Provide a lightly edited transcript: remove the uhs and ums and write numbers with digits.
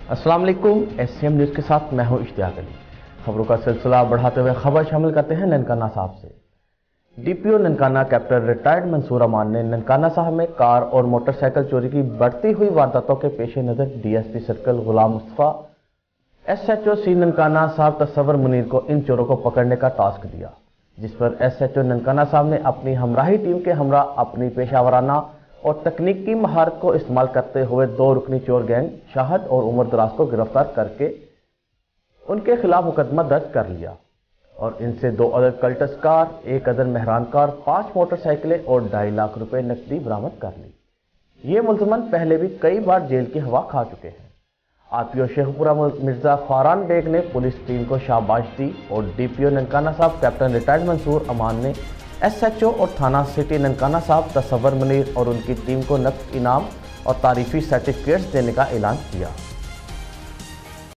अस्सलाम वालेकुम। SM news के साथ मैं हूं इश्तियाक अली। खबरों का सिलसिला बढ़ाते हुए खबर शामिल करते हैं ननकाना साहब से। DPO Nankana captain retired Mansoor Aman ने ननकाना साहब में कार और मोटरसाइकिल चोरी की बढ़ती हुई वारदातों के पेश नज़र DSP circle Ghulam Mustafa, SHO सी ननकाना साहब तस्वर मुनीर को इन चोरों को पकड़ने का टास्क दिया, जिस पर एसएचओ ननकाना साहब ने अपनी हमराही टीम के हमरा अपनी पेशावराना और तकनीकी महारत को इस्तेमाल करते हुए 2 रुकनी चोर गैंग शाहद और उमर दराज को गिरफ्तार करके उनके खिलाफ मुकदमा दर्ज कर लिया और इनसे 2 अदद कल्टस कार, 1 अदद मेहरान कार, 5 मोटरसाइकिलें और 2.5 लाख रुपए नकदी बरामद कर ली। ये मुलजमान पहले भी कई बार जेल की हवा खा चुके हैं। आरपीओ शेखपुरा मिर्जा फारान बेग ने पुलिस टीम को शाबाश दी और डीपीओ ननकाना साहब कैप्टन रिटायर्ड मंसूर अमान ने एसएचओ और थाना सिटी ननकाना साहब तस्वर मुनीर और उनकी टीम को नकद इनाम और तारीफी सर्टिफिकेट्स देने का ऐलान किया।